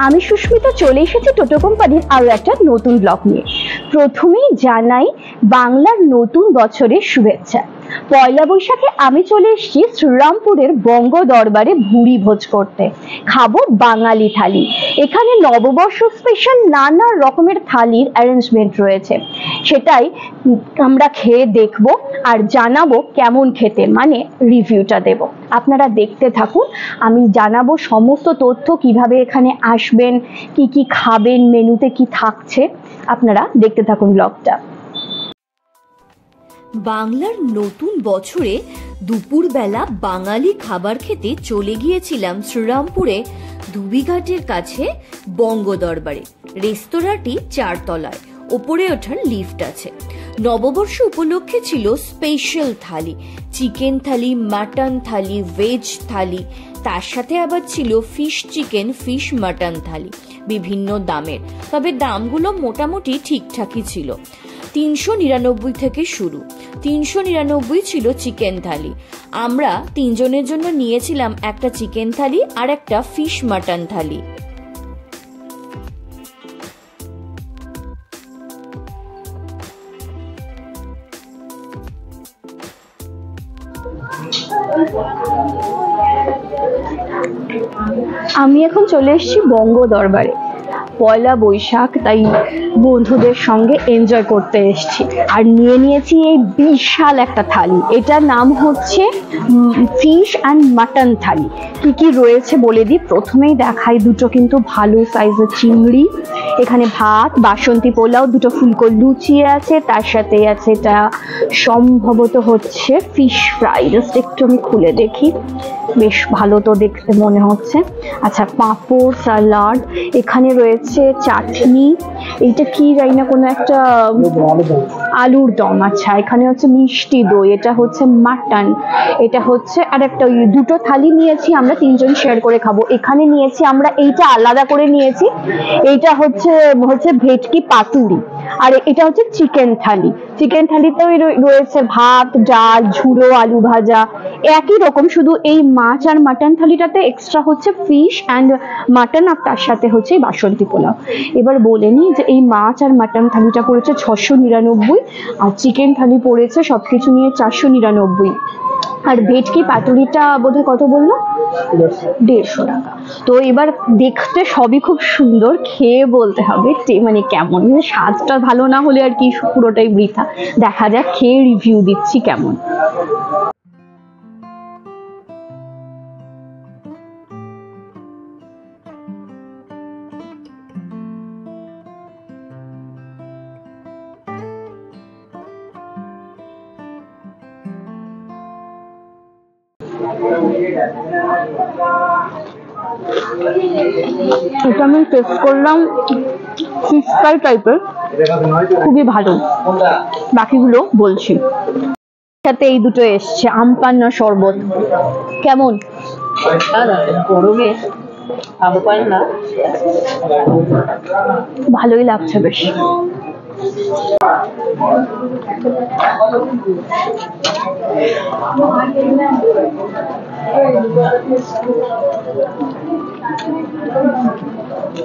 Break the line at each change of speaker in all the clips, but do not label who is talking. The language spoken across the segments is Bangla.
আমি সুস্মিতা চলে এসেছি টোটো কোম্পানির আরো একটা নতুন ব্লগ নিয়ে। প্রথমেই জানাই বাংলার নতুন বছরের শুভেচ্ছা। পয়লা বৈশাখে আমি চলে এসেছি শ্রীরামপুরের বঙ্গ দরবারে ভুরি ভোজ করতে। খাবো বাঙালি থালি। এখানে নববর্ষ স্পেশাল নানা রকমের থালির অ্যারেঞ্জমেন্ট রয়েছে, সেটাই আমরা খেয়ে দেখবো আর জানাবো কেমন খেতে, মানে রিভিউটা দেব। আপনারা দেখতে থাকুন, আমি জানাবো সমস্ত তথ্য, কিভাবে এখানে আসবেন, কি কি খাবেন, মেনুতে কি থাকছে। আপনারা দেখতে থাকুন ব্লগটা।
বাংলার নতুন বছরে দুপুরবেলা বাঙালি খাবার খেতে চলে গিয়েছিলাম শ্রীরামপুরে ধুবিঘাটের কাছে বঙ্গ দরবারে। রেস্তোরাঁটি 4 তলায়, ওপরে ওঠার লিফট আছে। নববর্ষ উপলক্ষে ছিল স্পেশাল থালি, চিকেন থালি, মাটন থালি, ভেজ থালি, তার সাথে আবার ছিল ফিশ চিকেন, ফিশ মাটন থালি, বিভিন্ন দামের। তবে দামগুলো মোটামুটি ঠিকঠাকই ছিল। 399 থেকে শুরু। 399 ছিল চিকেন থালি। আমরা 3 জনের জন্য নিয়েছিলাম একটা চিকেন থালি আর একটা ফিশ মাটন থালি।
আমি এখন চলে এসেছি বঙ্গ দরবারে। পয়লা বৈশাখ, তাই বন্ধুদের সঙ্গে এনজয় করতে এসেছি। আর নিয়ে নিয়েছি এই বিশাল একটা থালি। এটার নাম হচ্ছে ফিশ অ্যান্ড মাটন থালি। কি কি রয়েছে বলে দিই। প্রথমেই দেখাই দুটো কিন্তু ভালো সাইজের চিংড়ি, এখানে ভাত, বাসন্তী পোলাও, দুটো ফুলকো লুচি আছে, তার সাথে আছে এটা সম্ভবত হচ্ছে ফিশ ফ্রাই। জাস্ট একটু আমি খুলে দেখি, বেশ ভালো তো দেখতে মনে হচ্ছে। আচ্ছা, পাঁপড়, সালাড, এখানে রয়েছে চাটনি, এইটা কি জানি না, কোনো একটা আলুর দম। আচ্ছা, এখানে হচ্ছে মিষ্টি দই, এটা হচ্ছে মাটন, এটা হচ্ছে আর একটা দুটো থালি নিয়েছি আমরা, 3 জন শেয়ার করে খাবো। এখানে নিয়েছি আমরা, এইটা আলাদা করে নিয়েছি, এইটা হচ্ছে ভেটকি পাতুরি, আর এটা হচ্ছে চিকেন থালি। চিকেন থালিতেও রয়েছে ভাত, ডাল, ঝুড়ো, আলু ভাজা, একই রকম, শুধু এই মাছ আর মাটন থালিটাতে এক্সট্রা হচ্ছে ফিশ অ্যান্ড মাটন, আর তার সাথে হচ্ছে বাসন্তী পোলাও। এবার বলে নিই যে এই মাছ আর মাটন থালিটা পড়েছে 699, আর চিকেন থালি পড়েছে সবকিছু নিয়ে 499, আর ভেটকি পাতুরিটা বোধহয় কত বললো, 150 টাকা। তো এবার দেখতে সবই খুব সুন্দর, খেয়ে বলতে হবে মানে কেমন। স্বাদটা ভালো না হলে আর কি, পুরোটাই বৃথা। দেখা যাক, খেয়ে রিভিউ দিচ্ছি কেমন। এটা আমি টেস্ট করলাম, ফিশ ফ্রাই টাইপের, খুবই ভালো। বাকিগুলো বলছি। সাথে এই দুটো এসছে আম পান্না শরবত, কেমন? ভালোই লাগছে বেশ।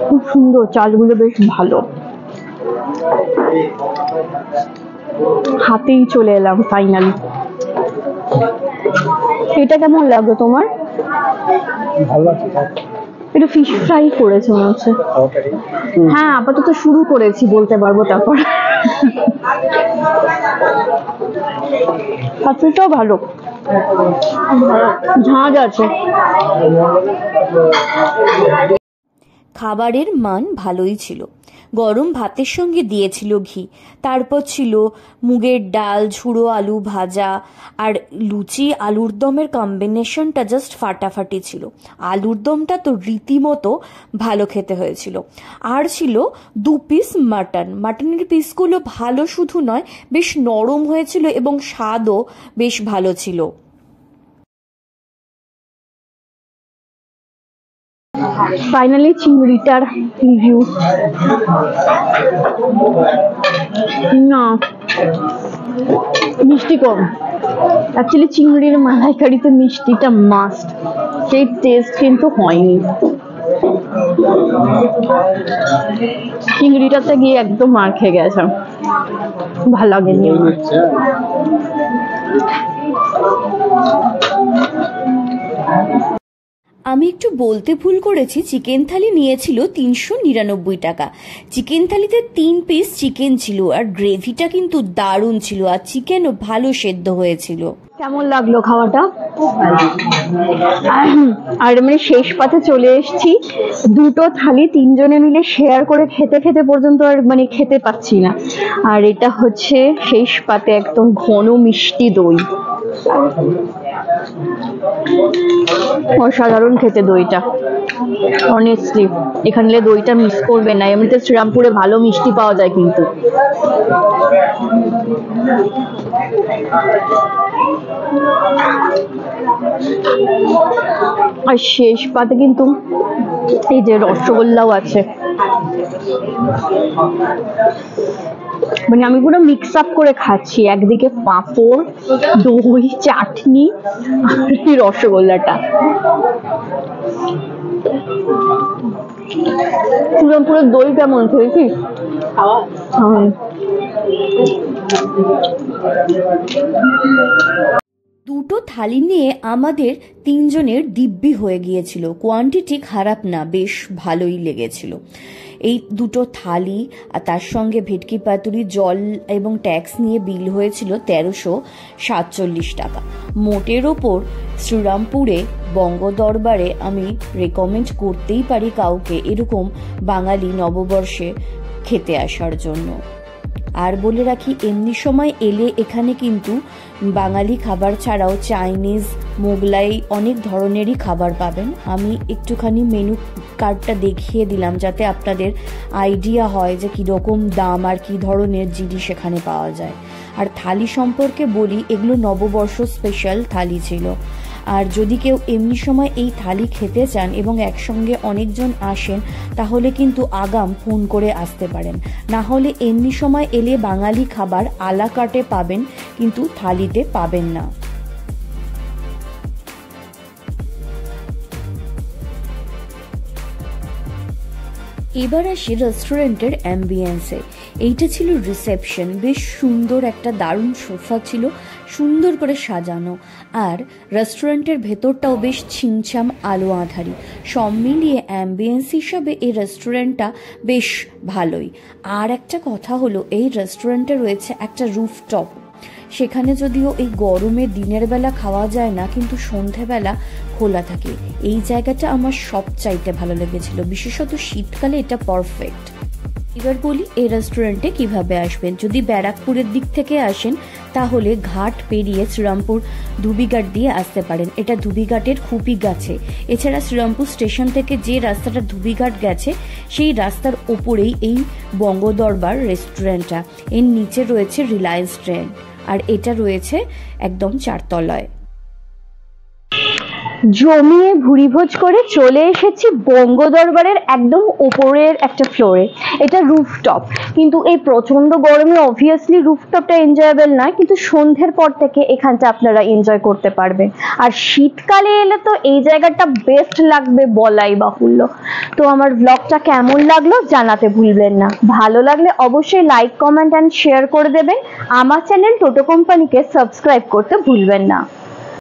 খুব সুন্দর, চালগুলো বেশ ভালো। হাতেই চলে এলাম ফাইনালি। এটা কেমন লাগলো তোমার? একটু ফিশ ফ্রাই করেছে মনে হচ্ছে। হ্যাঁ, আপাতত শুরু করেছি, বলতে পারবো তারপর। পাতুরিটাও ভালো, ঝাঁঝ আছে।
খাবারের মান ভালোই ছিল। গরম ভাতের সঙ্গে দিয়েছিল ঘি, তারপর ছিল মুগের ডাল, ঝুড়ো আলু ভাজা, আর লুচি আলুর দমের কম্বিনেশনটা জাস্ট ফাটাফাটি ছিল। আলুর দমটা তো রীতিমতো ভালো খেতে হয়েছিল। আর ছিল 2 পিস মাটন। মাটনের পিসগুলো ভালো শুধু নয়, বেশ নরম হয়েছিল এবং স্বাদও বেশ ভালো ছিল।
ফাইনালি চিংড়িটার রিভিউ। না, মিষ্টি কম। অ্যাকচুয়ালি চিংড়ির মালাইকারিতে মিষ্টিটা মাস্ট, সেই টেস্ট কিন্তু হয়নি। চিংড়িটাতে গিয়ে একদম মার খেয়ে গেছে, ভালো লাগেনি।
আমি একটু বলতে ভুল করেছি, চিকেন থালি নিয়েছিল 399 টাকা। চিকেন থালিতে 3 পিস চিকেন ছিল, আর গ্রেভিটা কিন্তু দারুণ ছিল, আর চিকেনও ভালো সেদ্ধ হয়েছিল।
কেমন লাগলো খাওয়াটা? আর মানে শেষ পাতে চলে এসেছি, দুটো থালি তিনজনে মিলে শেয়ার করে খেতে খেতে পর্যন্ত আর মানে খেতে পাচ্ছি না। আর এটা হচ্ছে শেষ পাতে একদম ঘন মিষ্টি দই, অসাধারণ খেতে দইটা। অনেস্টলি এখানে দইটা মিস করবে না। এমনিতে শ্রীরামপুরে ভালো মিষ্টি পাওয়া যায় কিন্তু। আর শেষ পাতে কিন্তু এই যে রসগোল্লাও আছে, মানে আমি পুরো মিক্স আপ করে খাচ্ছি, একদিকে পাঁপড়, দই, চাটনি আর এই রসগোল্লাটা। পুরো দই কেমন খেয়েছিস?
দুটো থালি নিয়ে আমাদের তিনজনের দিব্যি হয়ে গিয়েছিল। কোয়ান্টিটি খারাপ না, বেশ ভালোই লেগেছিল। এই দুটো থালি আর তার সঙ্গে ভেটকি পাতুরি, জল এবং ট্যাক্স নিয়ে বিল হয়েছিল 1347 টাকা। মোটের ওপর শ্রীরামপুরে বঙ্গ দরবারে আমি রেকমেন্ড করতেই পারি কাউকে এরকম বাঙালি নববর্ষে খেতে আসার জন্য। আর বলে রাখি, এমনি সময় এলে এখানে কিন্তু বাঙালি খাবার ছাড়াও চাইনিজ, মোগলাই অনেক ধরনেরই খাবার পাবেন। আমি একটুখানি মেনু কার্ডটা দেখিয়ে দিলাম যাতে আপনাদের আইডিয়া হয় যে কীরকম দাম আর কী ধরনের জিনিস এখানে পাওয়া যায়। আর থালি সম্পর্কে বলি, এগুলো নববর্ষ স্পেশাল থালি ছিল। আর যদি কেউ এমনি সময় এই থালি খেতে চান এবং একসঙ্গে অনেকজন আসেন, তাহলে কিন্তু আগাম ফোন করে আসতে পারেন। না হলে এমনি সময় এলে বাঙালি খাবার আলা কাটে পাবেন, কিন্তু থালিতে পাবেন না। এবার আসি রেস্টুরেন্টের অ্যাম্বিয়েন্সে। এইটা ছিল রিসেপশন, বেশ সুন্দর একটা দারুণ সোফা ছিল, সুন্দর করে সাজানো। আর রেস্টুরেন্টের ভেতরটাও বেশ ছিমছাম আলো আঁধারি। সব মিলিয়ে অ্যাম্বিয়েন্স হিসাবে এই রেস্টুরেন্টটা বেশ ভালোই। আর একটা কথা হলো, এই রেস্টুরেন্টে রয়েছে একটা রুফটপ। সেখানে যদিও এই গরমে দিনের বেলা খাওয়া যায় না, কিন্তু সন্ধেবেলা খোলা থাকে। এই জায়গাটা আমার সবচাইতে ভালো লেগেছিল, বিশেষত শীতকালে এটা পারফেক্ট। এবার বলি এই রেস্টুরেন্টে কিভাবে আসবেন। যদি ব্যারাকপুরের দিক থেকে আসেন তাহলে ঘাট পেরিয়ে শ্রীরামপুর ধুবিঘাট দিয়ে আসতে পারেন। এটা ধুবিঘাটের খুবই কাছে। এছাড়া শ্রীরামপুর স্টেশন থেকে যে রাস্তাটা ধুবিঘাট গেছে সেই রাস্তার ওপরেই এই বঙ্গদরবার রেস্টুরেন্টটা। এর নিচে রয়েছে রিলায়েন্স ট্রেন, আর এটা রয়েছে একদম 4 তলায়।
জমিয়ে ভুরিভোজ করে চলে এসেছি বঙ্গ দরবারের একদম ওপরের একটা ফ্লোরে। এটা রুফটপ, কিন্তু এই প্রচন্ড গরমে অবভিয়াসলি রুফটপটা এনজয়েবল নয়, কিন্তু সন্ধ্যের পর থেকে এখানটা আপনারা এনজয় করতে পারবেন। আর শীতকালে এলে তো এই জায়গাটা বেস্ট লাগবে বলাই বাহুল্য। তো আমার ব্লগটা কেমন লাগলো জানাতে ভুলবেন না। ভালো লাগলে অবশ্যই লাইক, কমেন্ট অ্যান্ড শেয়ার করে দেবেন। আমার চ্যানেল টোটো কোম্পানিকে সাবস্ক্রাইব করতে ভুলবেন না।